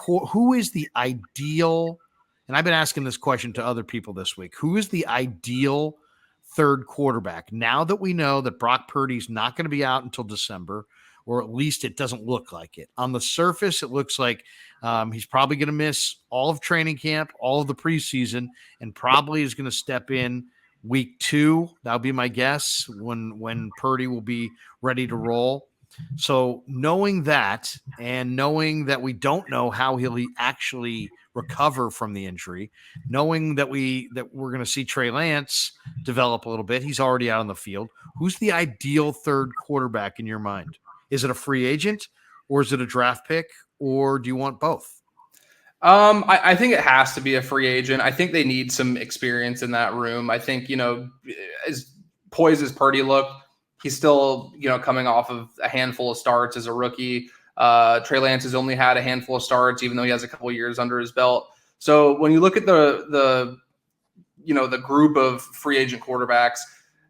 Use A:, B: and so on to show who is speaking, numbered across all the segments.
A: who is the ideal, and I've been asking this question to other people this week, who is the ideal third quarterback now that we know that Brock Purdy's not going to be out until December, or at least it doesn't look like it. On the surface, it looks like he's probably going to miss all of training camp, all of the preseason, and probably is going to step in week 2. That'll be my guess when Purdy will be ready to roll. So knowing that, and knowing that we don't know how he'll actually recover from the injury, knowing that we're going to see Trey Lance develop a little bit, he's already out on the field. Who's the ideal third quarterback in your mind? Is it a free agent, or is it a draft pick, or do you want both?
B: I think it has to be a free agent. I think they need some experience in that room. I think, as poised as Purdy looked, he's still, coming off of a handful of starts as a rookie. Trey Lance has only had a handful of starts, even though he has a couple of years under his belt. So when you look at the group of free agent quarterbacks,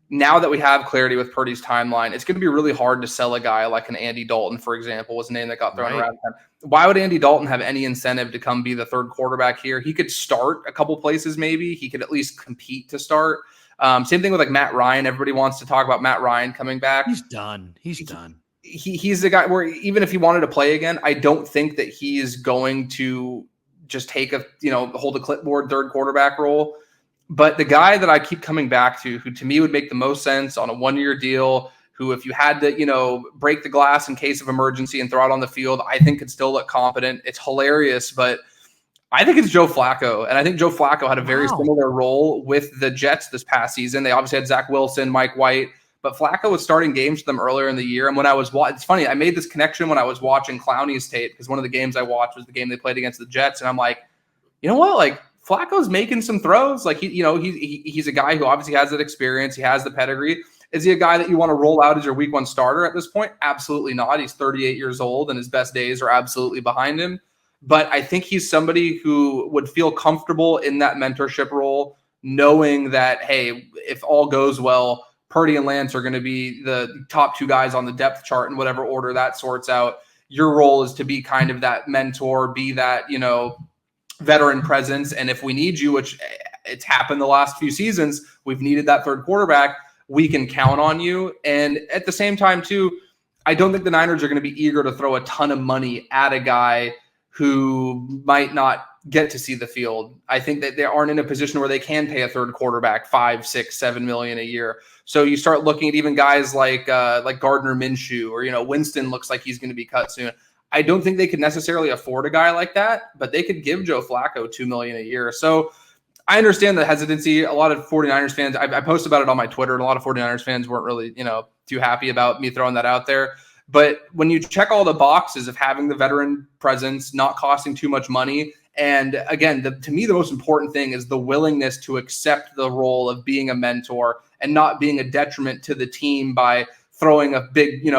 B: now that we have clarity with Purdy's timeline, it's going to be really hard to sell a guy like an Andy Dalton, for example, was a name that got thrown around. Why would Andy Dalton have any incentive to come be the third quarterback here? He could start a couple places, maybe. He could at least compete to start. Same thing with like Matt Ryan. Everybody wants to talk about Matt Ryan coming back.
A: He's done.
B: He's the guy where even if he wanted to play again, I don't think that he is going to just take hold a clipboard third quarterback role. But the guy that I keep coming back to, who to me would make the most sense on a 1-year deal, who if you had to, break the glass in case of emergency and throw it on the field, I think could still look competent. It's hilarious, but I think it's Joe Flacco. And I think Joe Flacco had a very similar role with the Jets this past season. They obviously had Zach Wilson, Mike White, but Flacco was starting games for them earlier in the year. And when I was it's funny, I made this connection when I was watching Clowney's tape, because one of the games I watched was the game they played against the Jets. And I'm like, you know what? Like, Flacco's making some throws. Like he's a guy who obviously has that experience. He has the pedigree. Is he a guy that you want to roll out as your week 1 starter at this point? Absolutely not. He's 38 years old and his best days are absolutely behind him. But I think he's somebody who would feel comfortable in that mentorship role, knowing that, hey, if all goes well, Purdy and Lance are going to be the top 2 guys on the depth chart in whatever order that sorts out. Your role is to be kind of that mentor, be that, veteran presence. And if we need you, which it's happened the last few seasons, we've needed that third quarterback, we can count on you. And at the same time too, I don't think the Niners are going to be eager to throw a ton of money at a guy who might not get to see the field. I think that they aren't in a position where they can pay a third quarterback $5, $6, $7 million a year. So you start looking at even guys like Gardner Minshew, or Winston looks like he's going to be cut soon. I don't think they could necessarily afford a guy like that, but they could give Joe Flacco $2 million a year. So I understand the hesitancy. A lot of 49ers fans, I posted about it on my Twitter, and a lot of 49ers fans weren't really, too happy about me throwing that out there. But when you check all the boxes of having the veteran presence, not costing too much money, and again, to me, the most important thing is the willingness to accept the role of being a mentor and not being a detriment to the team by throwing a big,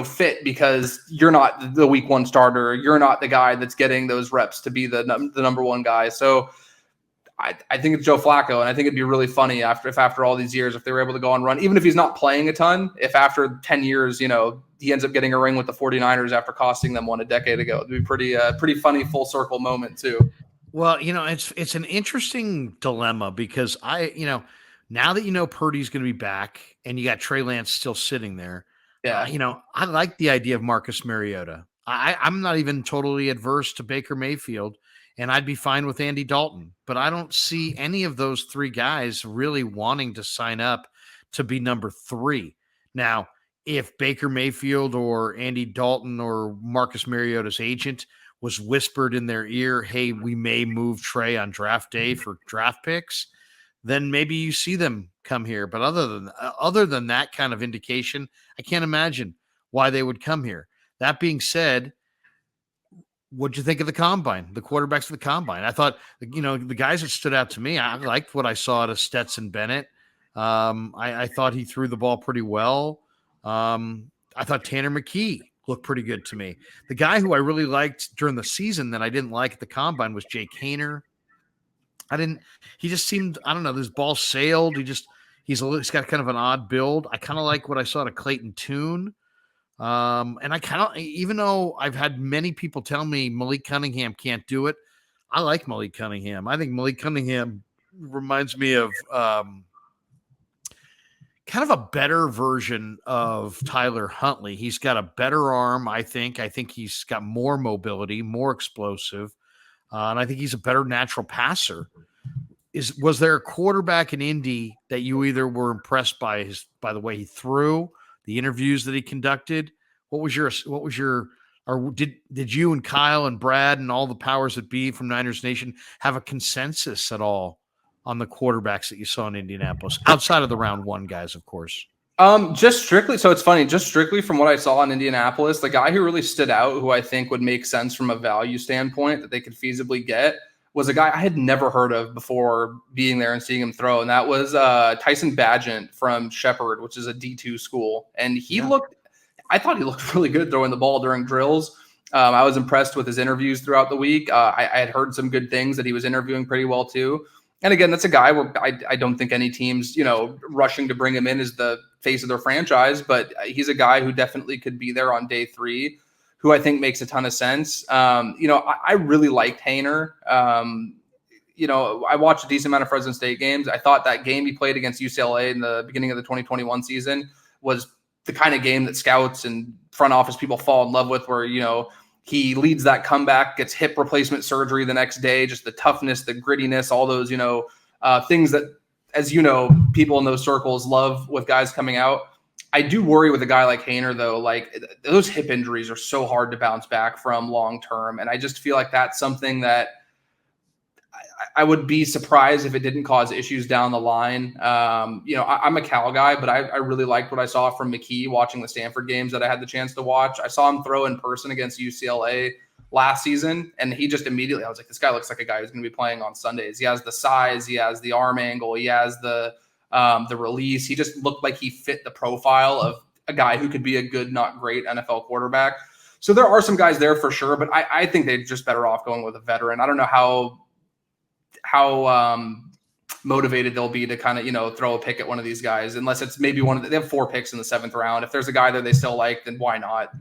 B: fit because you're not the week 1 starter. You're not the guy that's getting those reps to be the number 1 guy. So I think it's Joe Flacco, and I think it'd be really funny if after all these years, if they were able to go on run, even if he's not playing a ton, if after 10 years, he ends up getting a ring with the 49ers after costing them one a decade ago. It'd be pretty funny full circle moment too.
A: Well, it's an interesting dilemma because now that Purdy's going to be back and you got Trey Lance still sitting there,
B: yeah,
A: I like the idea of Marcus Mariota. I'm not even totally adverse to Baker Mayfield, and I'd be fine with Andy Dalton. But I don't see any of those 3 guys really wanting to sign up to be number 3. Now, if Baker Mayfield or Andy Dalton or Marcus Mariota's agent was whispered in their ear, hey, we may move Trey on draft day for draft picks, then maybe you see them come here. But other than that kind of indication, I can't imagine why they would come here. That being said, what'd you think of the combine, the quarterbacks of the combine? I thought, the guys that stood out to me, I liked what I saw out of Stetson Bennett. I thought he threw the ball pretty well. I thought Tanner McKee looked pretty good to me. The guy who I really liked during the season that I didn't like at the combine was Jake Haener. He just seemed, I don't know, this ball sailed. He's got kind of an odd build. I kind of like what I saw to Clayton Tune. And I kind of, even though I've had many people tell me Malik Cunningham can't do it, I like Malik Cunningham. I think Malik Cunningham reminds me of kind of a better version of Tyler Huntley. He's got a better arm, I think. I think he's got more mobility, more explosive, and I think he's a better natural passer. Was there a quarterback in Indy that you either were impressed by the way he threw, the interviews that he conducted? Or did you and Kyle and Brad and all the powers that be from Niners Nation have a consensus at all on the quarterbacks that you saw in Indianapolis, outside of the round one guys, of course?
B: Just strictly, so it's funny, just strictly from what I saw in Indianapolis, the guy who really stood out, who I think would make sense from a value standpoint that they could feasibly get, was a guy I had never heard of before being there and seeing him throw. And that was Tyson Bagent from Shepherd, which is a D2 school. And I thought he looked really good throwing the ball during drills. I was impressed with his interviews throughout the week. I had heard some good things, that he was interviewing pretty well too. And again, that's a guy where I don't think any team's, rushing to bring him in as the face of their franchise, but he's a guy who definitely could be there on day 3, who I think makes a ton of sense. I really liked Haener. I watched a decent amount of Fresno State games. I thought that game he played against UCLA in the beginning of the 2021 season was the kind of game that scouts and front office people fall in love with, where, he leads that comeback, gets hip replacement surgery the next day, just the toughness, the grittiness, all those, things that, as people in those circles love with guys coming out. I do worry with a guy like Haener, though. Like, those hip injuries are so hard to bounce back from long term. And I just feel like that's something that I would be surprised if it didn't cause issues down the line. I'm a Cal guy, but I really liked what I saw from McKee watching the Stanford games that I had the chance to watch. I saw him throw in person against UCLA last season, and he just immediately, I was like, this guy looks like a guy who's going to be playing on Sundays. He has the size, he has the arm angle, he has the release. He just looked like he fit the profile of a guy who could be a good, not great NFL quarterback. So there are some guys there for sure, but I think they're just better off going with a veteran. I don't know how motivated they'll be to kind of, throw a pick at one of these guys, unless it's maybe they have 4 picks in the 7th round. If there's a guy there they still like, then why not?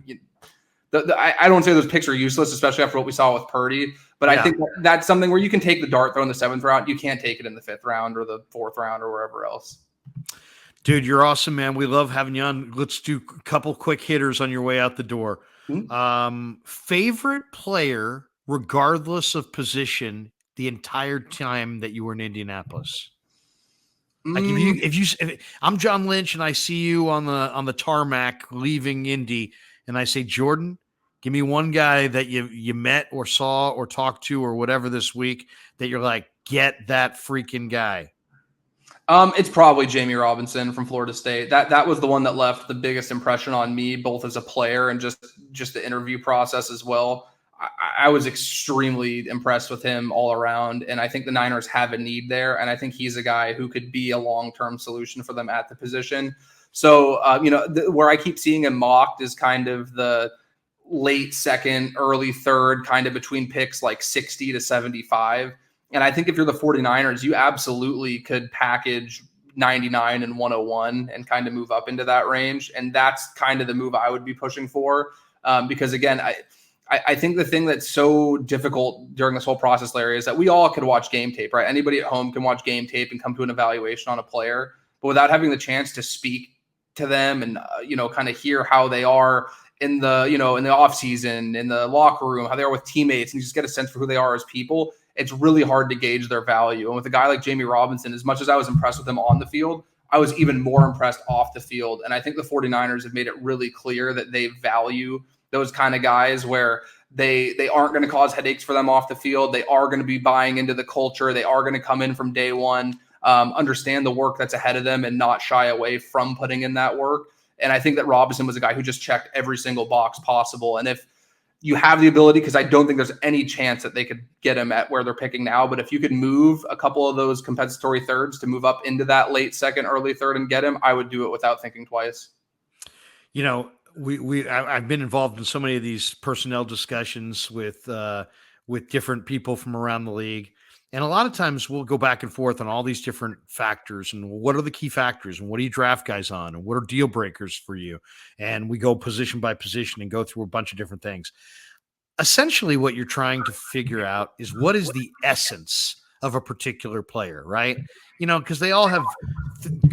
B: I don't say those picks are useless, especially after what we saw with Purdy, but I think that's something where you can take the dart throw in the 7th round. You can't take it in the 5th round or the 4th round or wherever else.
A: Dude, you're awesome, man. We love having you on. Let's do a couple quick hitters on your way out the door. Mm-hmm. Favorite player, regardless of position, the entire time that you were in Indianapolis? Like if I'm John Lynch and I see you on the tarmac leaving Indy, and I say, Jordan, give me one guy that you met or saw or talked to or whatever this week that you're like, get that freaking guy.
B: It's probably Jamie Robinson from Florida State. That was the one that left the biggest impression on me, both as a player and just the interview process as well. I was extremely impressed with him all around, and I think the Niners have a need there, and I think he's a guy who could be a long-term solution for them at the position. So, where I keep seeing him mocked is kind of the late 2nd, early 3rd, kind of between picks like 60 to 75. And I think if you're the 49ers, you absolutely could package 99 and 101 and kind of move up into that range. And that's kind of the move I would be pushing for. Because again, I think the thing that's so difficult during this whole process, Larry, is that we all could watch game tape, right? Anybody at home can watch game tape and come to an evaluation on a player, but without having the chance to speak to them and, kind of hear how they are in the, in the off season, in the locker room, how they are with teammates, and you just get a sense for who they are as people. It's really hard to gauge their value. And with a guy like Jamie Robinson, as much as I was impressed with him on the field, I was even more impressed off the field. And I think the 49ers have made it really clear that they value those kind of guys, where they aren't going to cause headaches for them off the field. They are going to be buying into the culture. They are going to come in from day one, understand the work that's ahead of them, and not shy away from putting in that work. And I think that Robinson was a guy who just checked every single box possible. And if you have the ability, because I don't think there's any chance that they could get him at where they're picking now, but if you could move a couple of those compensatory thirds to move up into that late 2nd, early 3rd and get him, I would do it without thinking twice.
A: I've been involved in so many of these personnel discussions with different people from around the league. And a lot of times we'll go back and forth on all these different factors and what are the key factors and what do you draft guys on and what are deal breakers for you? And we go position by position and go through a bunch of different things. Essentially, what you're trying to figure out is what is the essence of a particular player, right? Because they all have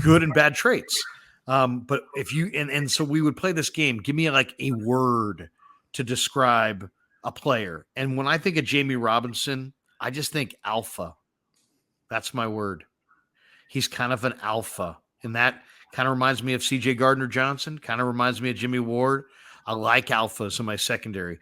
A: good and bad traits. But if you, and so we would play this game, give me like a word to describe a player. And when I think of Jamie Robinson, I just think alpha. That's my word. He's kind of an alpha. And that kind of reminds me of CJ Gardner Johnson, kind of reminds me of Jimmy Ward. I like alphas in my secondary.